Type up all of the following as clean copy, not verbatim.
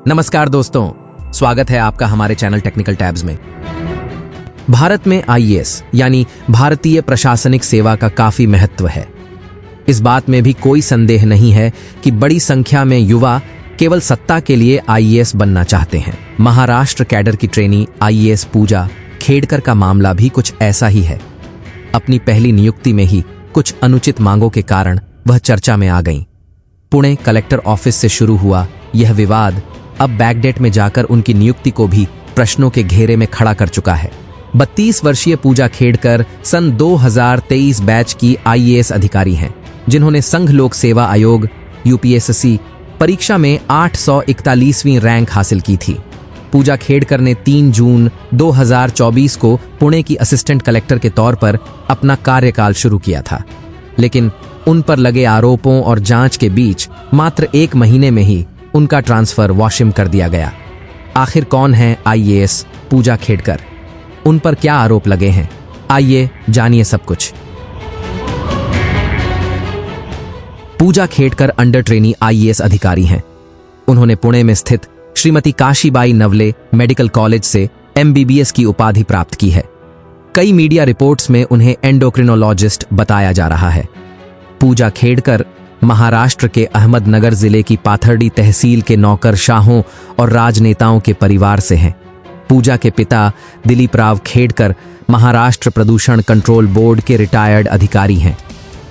नमस्कार दोस्तों, स्वागत है आपका हमारे चैनल टेक्निकल टैब्स में। भारत में आईएएस यानी भारतीय प्रशासनिक सेवा का काफी महत्व है। इस बात में भी कोई संदेह नहीं है कि बड़ी संख्या में युवा केवल सत्ता के लिए आईएएस बनना चाहते हैं। महाराष्ट्र कैडर की ट्रेनी आईएएस पूजा खेड़कर का मामला भी कुछ ऐसा ही है। अपनी पहली नियुक्ति में ही कुछ अनुचित मांगों के कारण वह चर्चा में आ गईं। पुणे कलेक्टर ऑफिस से शुरू हुआ यह विवाद अब बैकडेट में जाकर उनकी नियुक्ति को भी प्रश्नों के घेरे में खड़ा कर चुका है। 32 वर्षीय पूजा खेड़कर सन 2023 बैच की आईएएस अधिकारी हैं, जिन्होंने संघ लोक सेवा आयोग यूपीएससी परीक्षा में 841वीं रैंक हासिल की थी। पूजा खेड़कर ने 3 जून 2024 को पुणे की असिस्टेंट कलेक्टर के तौर पर अपना कार्यकाल शुरू किया था, लेकिन उन पर लगे आरोपों और जांच के बीच मात्र 1 महीने में ही उनका ट्रांसफर वॉशिम कर दिया गया। आखिर कौन है आईएएस पूजा खेड़कर? उन पर क्या आरोप लगे हैं? आइए जानिए सब कुछ। पूजा खेड़कर अंडर ट्रेनी आईएएस अधिकारी हैं। उन्होंने पुणे में स्थित श्रीमती काशीबाई नवले मेडिकल कॉलेज से एमबीबीएस की उपाधि प्राप्त की है। कई मीडिया रिपोर्ट्स में उन्हें एंडोक्रिनोलॉजिस्ट बताया जा रहा है। पूजा खेड़कर महाराष्ट्र के अहमदनगर जिले की पाथर्डी तहसील के नौकरशाहों और राजनेताओं के परिवार से हैं। पूजा के पिता दिलीपराव खेड़कर महाराष्ट्र प्रदूषण कंट्रोल बोर्ड के रिटायर्ड अधिकारी हैं।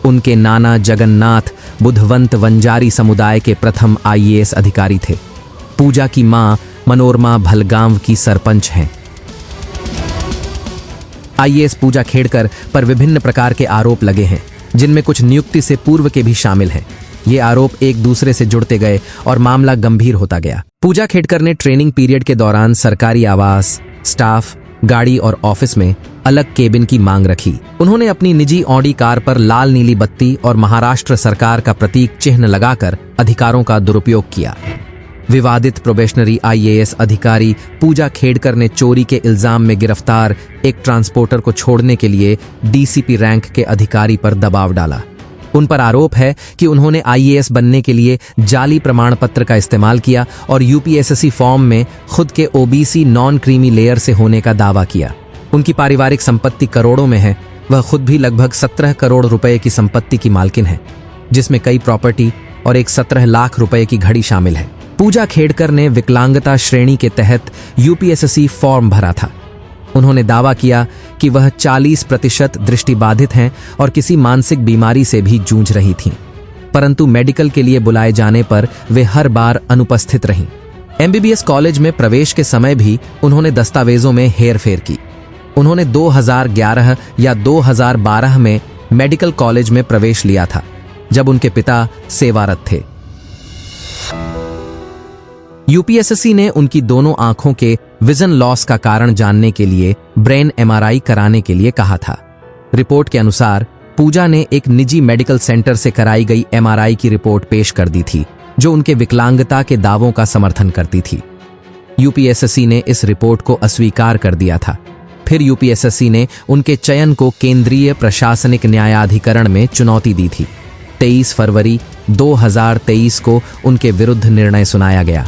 उनके नाना जगन्नाथ बुधवंत वंजारी समुदाय के प्रथम आईएएस अधिकारी थे। पूजा की मां मनोरमा भलगांव की सरपंच हैं। आईएएस पूजा खेड़कर पर विभिन्न प्रकार के आरोप लगे हैं, जिनमें कुछ नियुक्ति से पूर्व के भी शामिल हैं। ये आरोप एक दूसरे से जुड़ते गए और मामला गंभीर होता गया। पूजा खेड़कर ने ट्रेनिंग पीरियड के दौरान सरकारी आवास, स्टाफ, गाड़ी और ऑफिस में अलग केबिन की मांग रखी। उन्होंने अपनी निजी ऑडी कार पर लाल नीली बत्ती और महाराष्ट्र सरकार का प्रतीक चिन्ह लगाकर अधिकारों का दुरुपयोग किया। विवादित प्रोबेशनरी आईएएस अधिकारी पूजा खेड़कर ने चोरी के इल्जाम में गिरफ्तार एक ट्रांसपोर्टर को छोड़ने के लिए डीसीपी रैंक के अधिकारी पर दबाव डाला। उन पर आरोप है कि उन्होंने आईएएस बनने के लिए जाली प्रमाण पत्र का इस्तेमाल किया और यूपीएससी फॉर्म में खुद के ओबीसी नॉन क्रीमी लेयर से होने का दावा किया। उनकी पारिवारिक संपत्ति करोड़ों में है। वह खुद भी लगभग 17 करोड़ रुपए की संपत्ति की मालकिन है, जिसमें कई प्रॉपर्टी और एक 17 लाख रुपए की घड़ी शामिल है। पूजा खेड़कर ने विकलांगता श्रेणी के तहत यूपीएससी फॉर्म भरा था। उन्होंने दावा किया कि वह 40% दृष्टिबाधित हैं और किसी मानसिक बीमारी से भी जूझ रही थीं, परंतु मेडिकल के लिए बुलाए जाने पर वे हर बार अनुपस्थित रहीं। एमबीबीएस कॉलेज में प्रवेश के समय भी उन्होंने दस्तावेजों में हेरफेर की। उन्होंने 2011 या 2012 में मेडिकल कॉलेज में प्रवेश लिया था, जब उनके पिता सेवारत थे। यूपीएससी ने उनकी दोनों आंखों के विजन लॉस का कारण जानने के लिए ब्रेन एमआरआई कराने के लिए कहा था। रिपोर्ट के अनुसार पूजा ने एक निजी मेडिकल सेंटर से कराई गई एमआरआई की रिपोर्ट पेश कर दी थी, जो उनके विकलांगता के दावों का समर्थन करती थी। यूपीएससी ने इस रिपोर्ट को अस्वीकार कर दिया था। फिर यूपीएससी ने उनके चयन को केंद्रीय प्रशासनिक न्यायाधिकरण में चुनौती दी थी। 23 फरवरी 2023 को उनके विरुद्ध निर्णय सुनाया गया।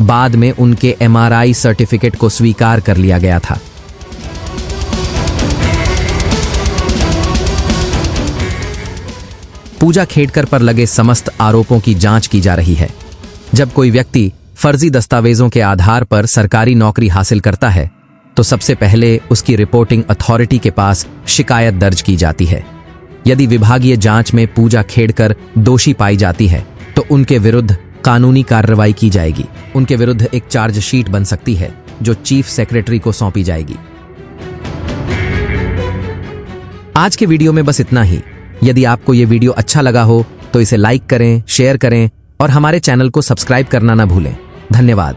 बाद में उनके एमआरआई सर्टिफिकेट को स्वीकार कर लिया गया था। पूजा खेड़कर पर लगे समस्त आरोपों की जांच की जा रही है। जब कोई व्यक्ति फर्जी दस्तावेजों के आधार पर सरकारी नौकरी हासिल करता है, तो सबसे पहले उसकी रिपोर्टिंग अथॉरिटी के पास शिकायत दर्ज की जाती है। यदि विभागीय जांच में पूजा खेड़कर दोषी पाई जाती है, तो उनके विरुद्ध कानूनी कार्रवाई की जाएगी। उनके विरुद्ध एक चार्जशीट बन सकती है, जो चीफ सेक्रेटरी को सौंपी जाएगी। आज के वीडियो में बस इतना ही। यदि आपको ये वीडियो अच्छा लगा हो तो इसे लाइक करें, शेयर करें और हमारे चैनल को सब्सक्राइब करना ना भूलें। धन्यवाद।